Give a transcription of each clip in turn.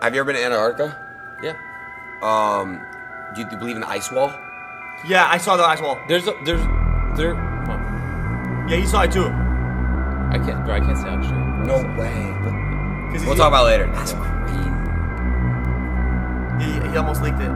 Have you ever been to Antarctica? Yeah. Do you believe in the ice wall? Yeah, I saw the ice wall. There. Yeah, he saw it too. I can't say I'm sure. No way. But 'Cause we'll talk about it later. That's crazy. He almost leaked it.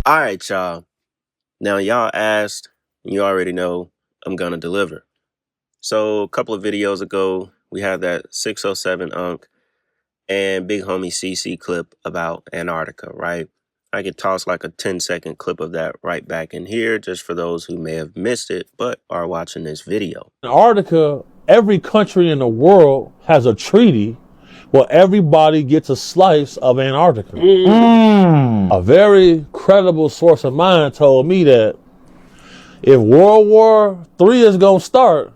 All right, y'all. Now, y'all asked, you already know I'm going to deliver. So, a couple of videos ago, we had that 607 Unk and Big Homie CC clip about Antarctica, right? I could toss like a 10-second clip of that right back in here just for those who may have missed it but are watching this video. Antarctica, every country in the world has a treaty where everybody gets a slice of Antarctica. A very credible source of mine told me that if World War III is going to start,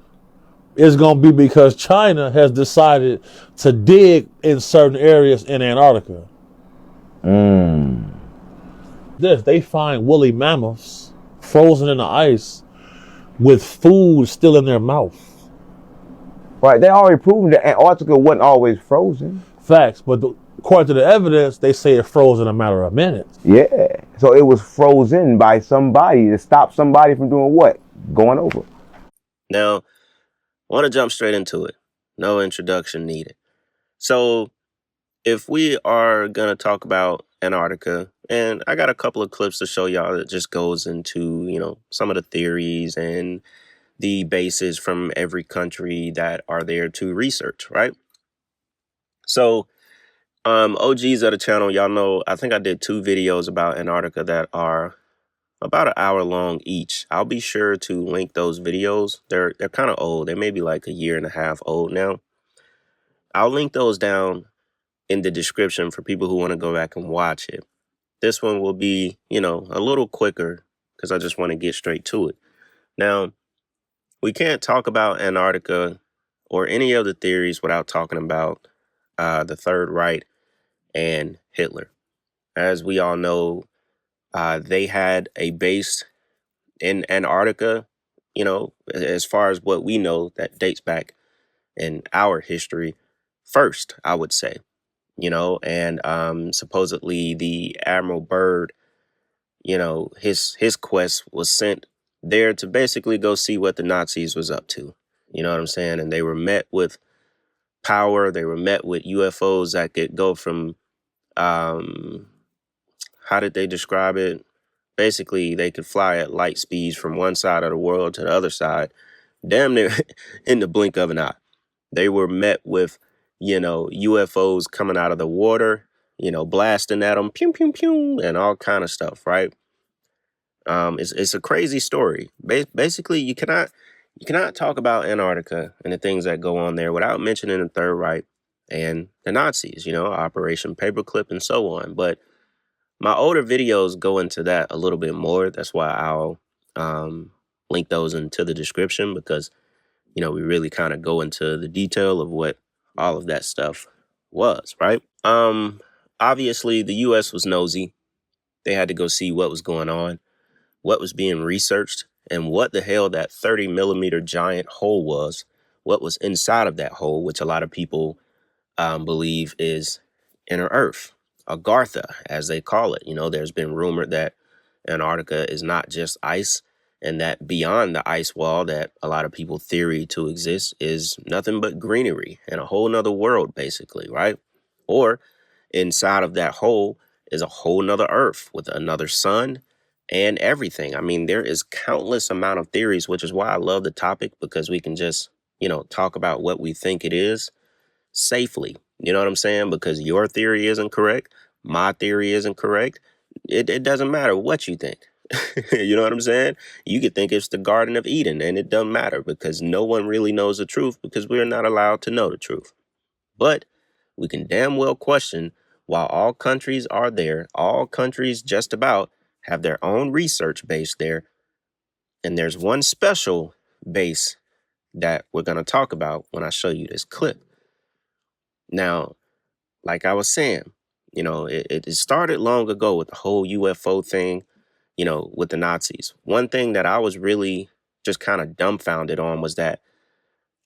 it's going to be because China has decided to dig in certain areas in Antarctica. They find woolly mammoths frozen in the ice with food still in their mouth. Right, they already proven that Antarctica wasn't always frozen. Facts, but according to the evidence, they say it froze in a matter of minutes. Yeah, so it was frozen by somebody to stop somebody from doing what? Going over. Now, I want to jump straight into it. No introduction needed. So, if we are going to talk about Antarctica, and I got a couple of clips to show y'all that just goes into, some of the theories and the bases from every country that are there to research, right? So, OGs of the channel, y'all know, I think I did 2 videos about Antarctica that are about an hour long each. I'll be sure to link those videos. They're kind of old. They may be like a year and a half old now. I'll link those down in the description for people who want to go back and watch it. This one will be, a little quicker because I just want to get straight to it. Now, we can't talk about Antarctica or any of the theories without talking about the Third Reich and Hitler. As we all know, they had a base in Antarctica, as far as what we know, that dates back in our history first, I would say, and supposedly the Admiral Byrd, his quest was sent there to basically go see what the Nazis was up to. You know what I'm saying? And they were met with power. They were met with UFOs that could go from, how did they describe it? Basically, they could fly at light speeds from one side of the world to the other side, damn near in the blink of an eye. They were met with, UFOs coming out of the water, blasting at them, pew, pew, pew, and all kind of stuff, right? It's a crazy story. Basically, you cannot talk about Antarctica and the things that go on there without mentioning the Third Reich and the Nazis, Operation Paperclip and so on. But my older videos go into that a little bit more. That's why I'll link those into the description because, we really kind of go into the detail of what all of that stuff was, right? Obviously, the U.S. was nosy. They had to go see what was going on, what was being researched, and what the hell that 30 millimeter giant hole was, what was inside of that hole, which a lot of people believe is inner Earth. Agartha, as they call it. There's been rumored that Antarctica is not just ice and that beyond the ice wall that a lot of people theory to exist is nothing but greenery and a whole nother world, basically, right? Or inside of that hole is a whole nother Earth with another sun and everything. I mean, there is countless amount of theories, which is why I love the topic because we can just, talk about what we think it is safely. You know what I'm saying? Because your theory isn't correct. My theory isn't correct. It doesn't matter what you think. You know what I'm saying? You could think it's the Garden of Eden and it doesn't matter because no one really knows the truth because we're not allowed to know the truth. But we can damn well question while all countries are there, all countries just about have their own research base there. And there's one special base that we're going to talk about when I show you this clip. Now, like I was saying, it started long ago with the whole UFO thing, with the Nazis. One thing that I was really just kind of dumbfounded on was that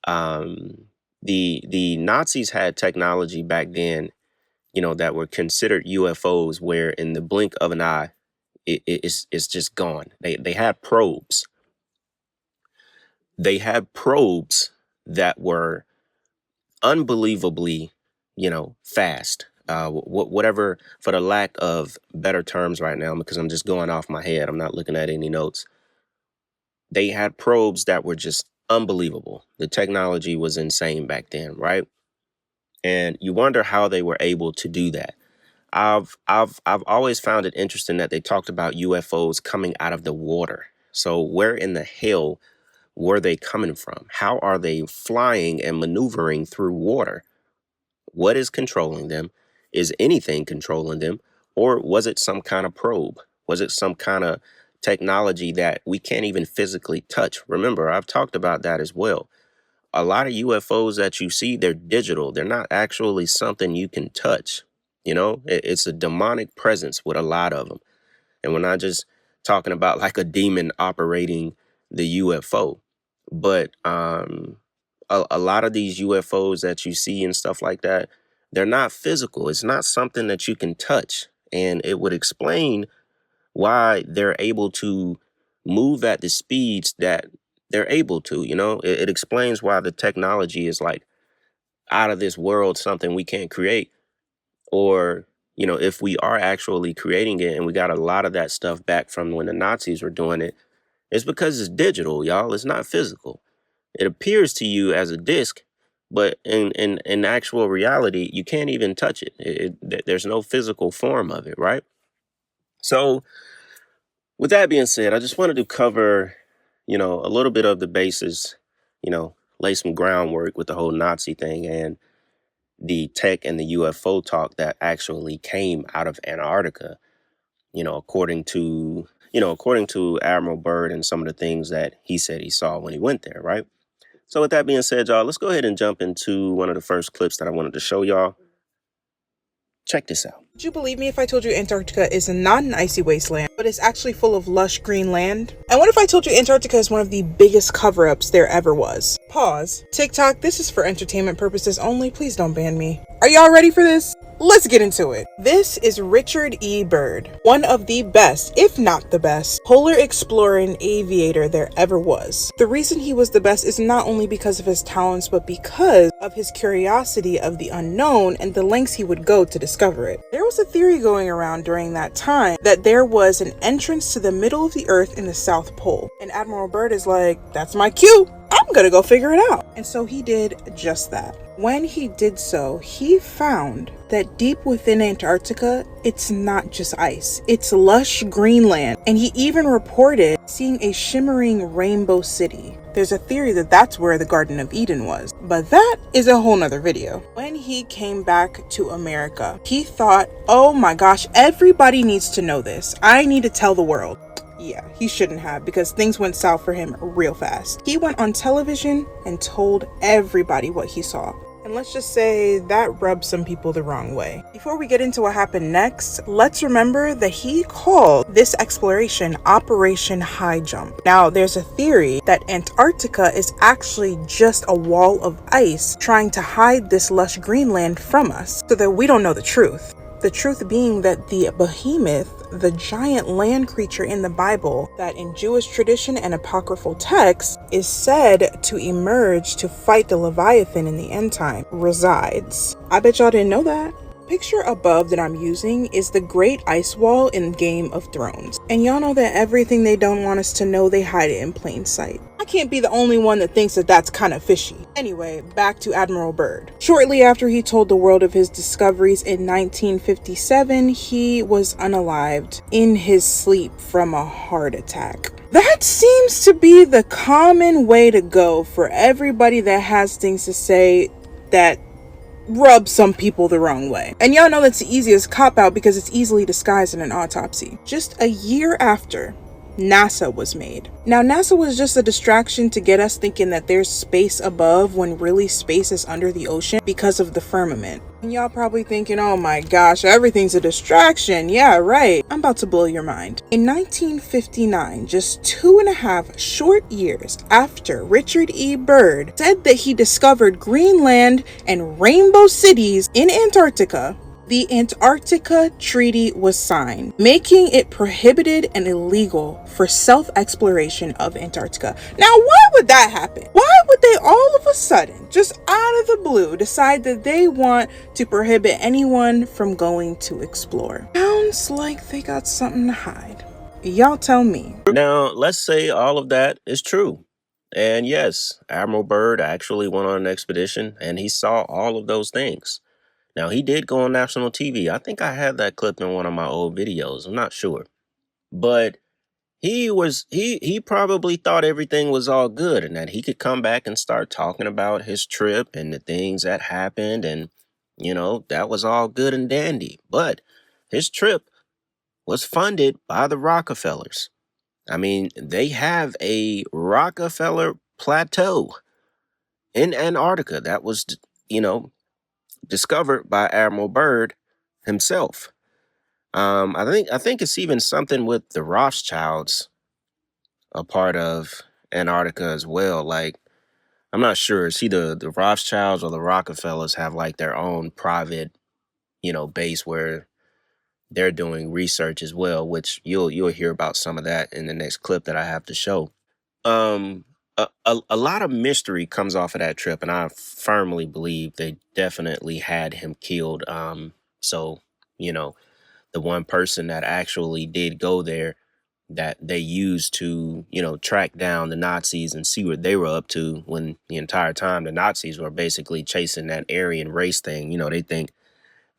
the Nazis had technology back then, that were considered UFOs, where in the blink of an eye, it's just gone. They had probes. They had probes that were unbelievably, fast. Whatever, for the lack of better terms right now, because I'm just going off my head, I'm not looking at any notes. They had probes that were just unbelievable. The technology was insane back then, right? And you wonder how they were able to do that. I've always found it interesting that they talked about UFOs coming out of the water. So where in the hell were they coming from? How are they flying and maneuvering through water? What is controlling them? Is anything controlling them? Or was it some kind of probe? Was it some kind of technology that we can't even physically touch? Remember, I've talked about that as well. A lot of UFOs that you see, they're digital. They're not actually something you can touch. It's a demonic presence with a lot of them. And we're not just talking about like a demon operating the UFO, but a lot of these UFOs that you see and stuff like that, they're not physical. It's not something that you can touch. And it would explain why they're able to move at the speeds that they're able to. It explains why the technology is like out of this world, something we can't create. Or, if we are actually creating it and we got a lot of that stuff back from when the Nazis were doing it, it's because it's digital, y'all. It's not physical. It appears to you as a disc, but in actual reality, you can't even touch it. There's no physical form of it, right? So with that being said, I just wanted to cover, a little bit of the basis, lay some groundwork with the whole Nazi thing and the tech and the UFO talk that actually came out of Antarctica, according to Admiral Byrd and some of the things that he said he saw when he went there, right? So with that being said, y'all, let's go ahead and jump into one of the first clips that I wanted to show y'all. Check this out. Would you believe me if I told you Antarctica is not an icy wasteland, but it's actually full of lush green land? And what if I told you Antarctica is one of the biggest cover-ups there ever was? Pause. TikTok, this is for entertainment purposes only. Please don't ban me. Are y'all ready for this? Let's get into it. This is Richard E. Byrd, one of the best, if not the best, polar explorer and aviator there ever was. The reason he was the best is not only because of his talents, but because of his curiosity of the unknown and the lengths he would go to discover it. There was a theory going around during that time that there was an entrance to the middle of the earth in the South Pole. And Admiral Byrd is like, that's my cue. I'm gonna go figure it out. And so he did just that. When he did so, he found that deep within Antarctica, it's not just ice, it's lush Greenland. And he even reported seeing a shimmering rainbow city. There's a theory that that's where the Garden of Eden was, but that is a whole nother video. When he came back to America, he thought, oh my gosh, everybody needs to know this. I need to tell the world. Yeah, he shouldn't have, because things went south for him real fast. He went on television and told everybody what he saw. And let's just say that rubbed some people the wrong way. Before we get into what happened next, let's remember that he called this exploration Operation High Jump. Now, there's a theory that Antarctica is actually just a wall of ice trying to hide this lush Greenland from us so that we don't know the truth. The truth being that the behemoth, the giant land creature in the Bible that in Jewish tradition and apocryphal texts is said to emerge to fight the Leviathan in the end time, resides. I bet y'all didn't know that. Picture above that I'm using is the Great Ice Wall in Game of Thrones. And y'all know that everything they don't want us to know, they hide it in plain sight. I can't be the only one that thinks that that's kind of fishy. Anyway, back to Admiral Byrd. Shortly after he told the world of his discoveries in 1957, he was unalived in his sleep from a heart attack. That seems to be the common way to go for everybody that has things to say that rub some people the wrong way. And y'all know that's the easiest cop-out because it's easily disguised in an autopsy. Just a year after NASA was made. Now, NASA was just a distraction to get us thinking that there's space above when really space is under the ocean because of the firmament. And y'all probably thinking, oh my gosh, everything's a distraction. Yeah, right. I'm about to blow your mind. In 1959, just 2.5 short years after Richard E. Byrd said that he discovered Greenland and rainbow cities in Antarctica, the Antarctica Treaty was signed, making it prohibited and illegal for self-exploration of Antarctica. Now, why would that happen? Why would they all of a sudden, just out of the blue, decide that they want to prohibit anyone from going to explore? Sounds like they got something to hide. Y'all tell me. Now, let's say all of that is true. And yes, Admiral Byrd actually went on an expedition and he saw all of those things. Now, he did go on national TV. I think I had that clip in one of my old videos. I'm not sure. But he probably thought everything was all good and that he could come back and start talking about his trip and the things that happened. And, that was all good and dandy. But his trip was funded by the Rockefellers. I mean, they have a Rockefeller Plateau in Antarctica that was, discovered by Admiral Byrd himself. I think it's even something with the Rothschilds a part of Antarctica as well. Like, I'm not sure. It's either the Rothschilds or the Rockefellers have like their own private, base where they're doing research as well, which you'll hear about some of that in the next clip that I have to show. A lot of mystery comes off of that trip, and I firmly believe they definitely had him killed. So, the one person that actually did go there that they used to, track down the Nazis and see what they were up to when the entire time the Nazis were basically chasing that Aryan race thing. They think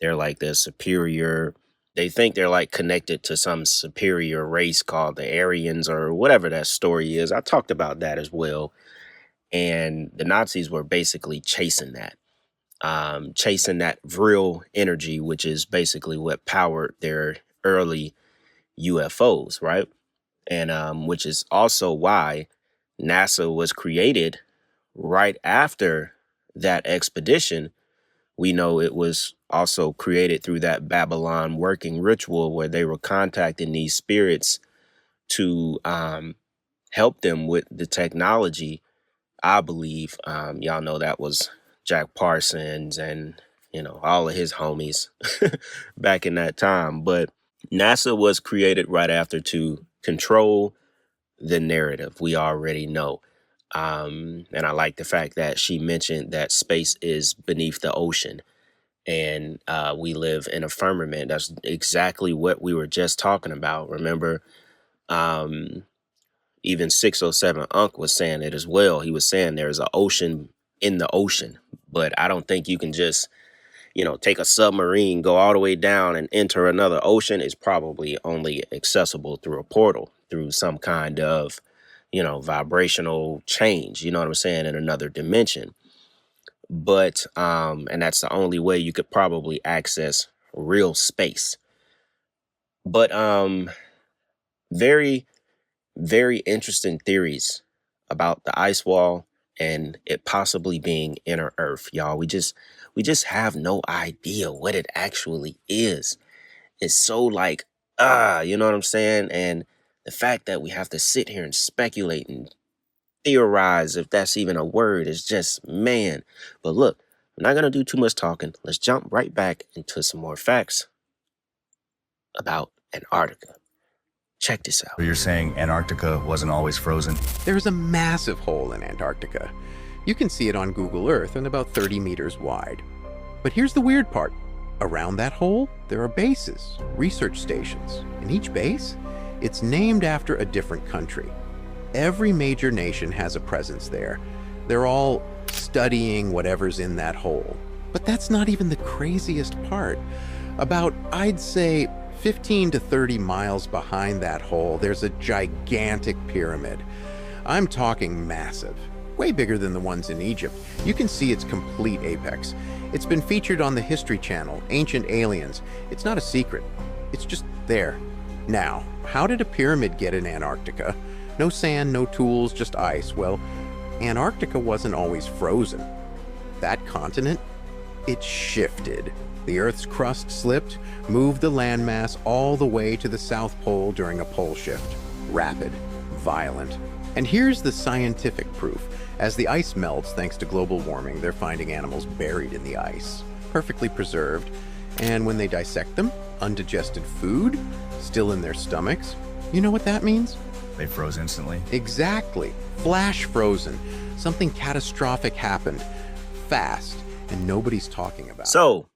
they're like the superior. They think they're like connected to some superior race called the Aryans or whatever that story is. I talked about that as well. And the Nazis were basically chasing that real energy, which is basically what powered their early UFOs, right? And which is also why NASA was created right after that expedition. We know it was also created through that Babylon working ritual where they were contacting these spirits to help them with the technology. I believe, y'all know that was Jack Parsons and, all of his homies back in that time. But NASA was created right after to control the narrative. We already know. And I like the fact that she mentioned that space is beneath the ocean and we live in a firmament. That's exactly what we were just talking about. Remember, even 607 Unc was saying it as well. He was saying there's an ocean in the ocean, but I don't think you can just, take a submarine, go all the way down and enter another ocean. It's probably only accessible through a portal, through some kind of, vibrational change, you know what I'm saying, in another dimension. But, and that's the only way you could probably access real space. But, very, very interesting theories about the ice wall and it possibly being inner Earth, y'all. We just have no idea what it actually is. It's so like, you know what I'm saying? And the fact that we have to sit here and speculate and theorize, if that's even a word, is just, man. But look, I'm not going to do too much talking. Let's jump right back into some more facts about Antarctica. Check this out. You're saying Antarctica wasn't always frozen? There's a massive hole in Antarctica. You can see it on Google Earth and about 30 meters wide. But here's the weird part. Around that hole, there are bases, research stations. And each base, it's named after a different country. Every major nation has a presence there. They're all studying whatever's in that hole. But that's not even the craziest part. About, I'd say, 15 to 30 miles behind that hole, there's a gigantic pyramid. I'm talking massive, way bigger than the ones in Egypt. You can see its complete apex. It's been featured on the History Channel, Ancient Aliens. It's not a secret. It's just there, now. how did a pyramid get in Antarctica? No sand, no tools, just ice. Well, Antarctica wasn't always frozen. That continent, it shifted. The Earth's crust slipped, moved the landmass all the way to the South Pole during a pole shift. Rapid, violent. And here's the scientific proof. As the ice melts thanks to global warming, they're finding animals buried in the ice, perfectly preserved. And when they dissect them, undigested food, still in their stomachs. You know what that means? They froze instantly. Exactly. Flash frozen. Something catastrophic happened. Fast. And nobody's talking about it. So,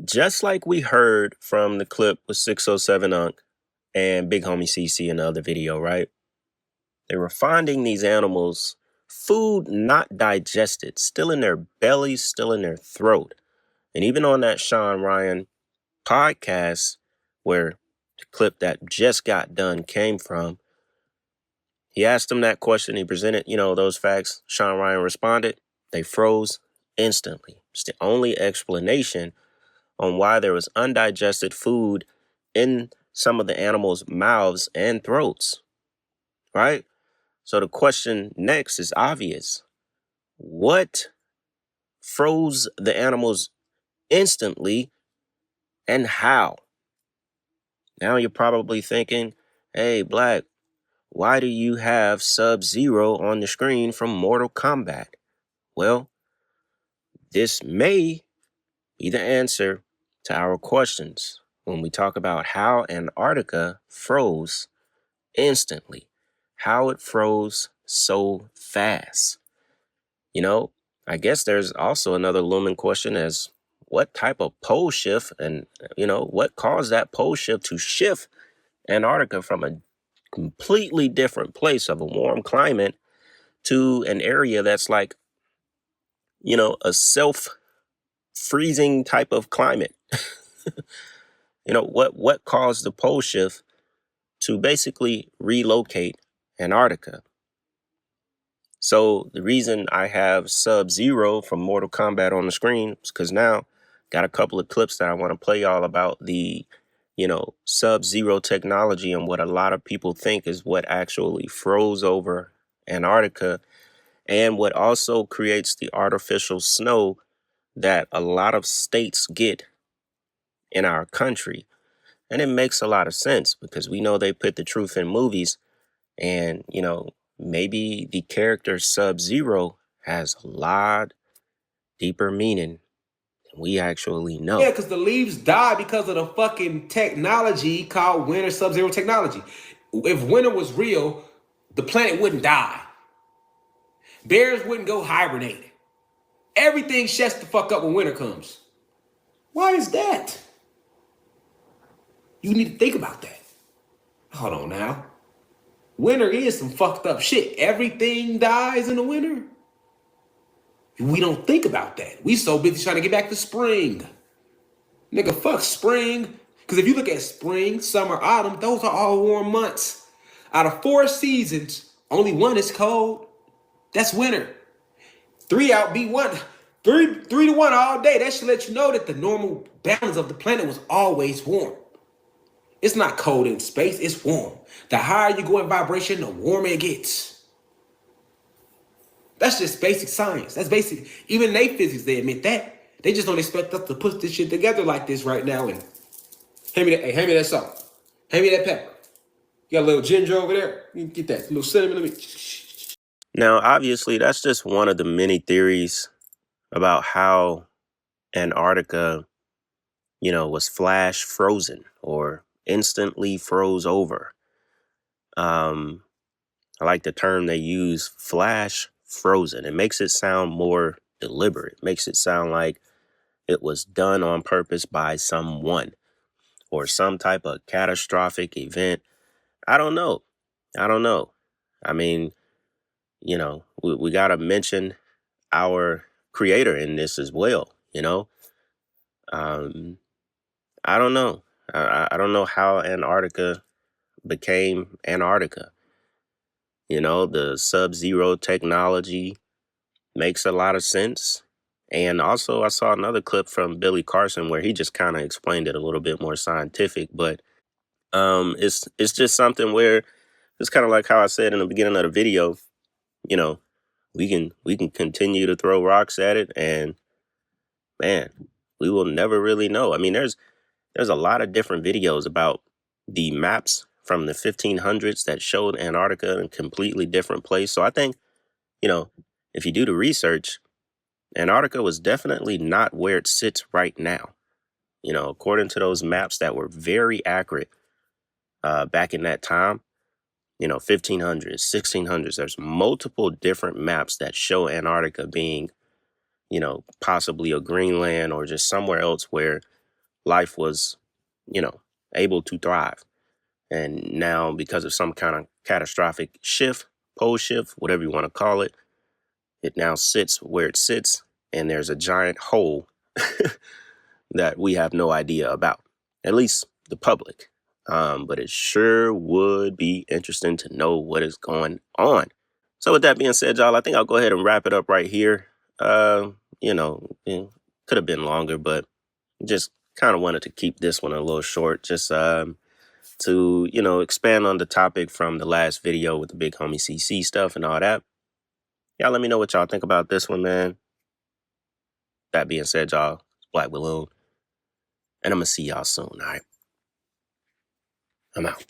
just like we heard from the clip with 607 Unc and Big Homie CC in the other video, right? They were finding these animals, food not digested, still in their bellies, still in their throat. And even on that Sean Ryan podcast, where the clip that just got done came from, he asked them that question. He presented, those facts. Sean Ryan responded. They froze instantly. It's the only explanation on why there was undigested food in some of the animals' mouths and throats, right? So the question next is obvious. What froze the animals instantly and how? Now you're probably thinking, hey, Black, why do you have Sub-Zero on the screen from Mortal Kombat? Well, this may be the answer to our questions when we talk about how Antarctica froze instantly, how it froze so fast. I guess there's also another looming question as what type of pole shift and, what caused that pole shift to shift Antarctica from a completely different place of a warm climate to an area that's like, a self-freezing type of climate. What caused the pole shift to basically relocate Antarctica? So the reason I have Sub-Zero from Mortal Kombat on the screen is because now got a couple of clips that I want to play y'all about the, Sub-Zero technology and what a lot of people think is what actually froze over Antarctica and what also creates the artificial snow that a lot of states get in our country. And it makes a lot of sense because we know they put the truth in movies and, maybe the character Sub-Zero has a lot deeper meaning than we actually know. Yeah, because the leaves die because of the fucking technology called winter Sub-Zero technology. If winter was real, the planet wouldn't die. Bears wouldn't go hibernate. Everything shuts the fuck up when winter comes. Why is that? You need to think about that. Hold on now. Winter is some fucked up shit. Everything dies in the winter. We don't think about that. We so busy trying to get back to spring. Nigga, fuck spring. Because if you look at spring, summer, autumn, those are all warm months. Out of 4 seasons, only one is cold. That's winter. 3 outbeat 1. 3 to 1 all day. That should let you know that the normal balance of the planet was always warm. It's not cold in space, it's warm. The higher you go in vibration, the warmer it gets. That's just basic science. That's basic. Even they physics, they admit that. They just don't expect us to put this shit together like this right now and hand me that salt. Hand me that pepper. You got a little ginger over there? You can get that. A little cinnamon. Now, obviously, that's just one of the many theories about how Antarctica, was flash frozen or instantly froze over. I like the term they use, flash frozen. It makes it sound more deliberate. It makes it sound like it was done on purpose by someone or some type of catastrophic event. I don't know. I mean, we got to mention our creator in this as well, I don't know. I don't know how Antarctica became Antarctica. The Sub-Zero technology makes a lot of sense. And also, I saw another clip from Billy Carson where he just kind of explained it a little bit more scientific. But It's just something where it's kind of like how I said in the beginning of the video. You know, we can continue to throw rocks at it, and man, we will never really know. I mean, there's a lot of different videos about the maps from the 1500s that showed Antarctica in a completely different place. So I think, if you do the research, Antarctica was definitely not where it sits right now. According to those maps that were very accurate back in that time, 1500s, 1600s, there's multiple different maps that show Antarctica being, possibly a Greenland or just somewhere else where life was, able to thrive. And now, because of some kind of catastrophic shift, pole shift, whatever you want to call it, it now sits where it sits, and there's a giant hole that we have no idea about, at least the public. But it sure would be interesting to know what is going on. So with that being said, y'all, I think I'll go ahead and wrap it up right here. Could have been longer, but just kind of wanted to keep this one a little short, just to, expand on the topic from the last video with the big homie CC stuff and all that. Y'all let me know what y'all think about this one, man. That being said, y'all, it's Black Balloon, and I'm going to see y'all soon, all right? I'm out.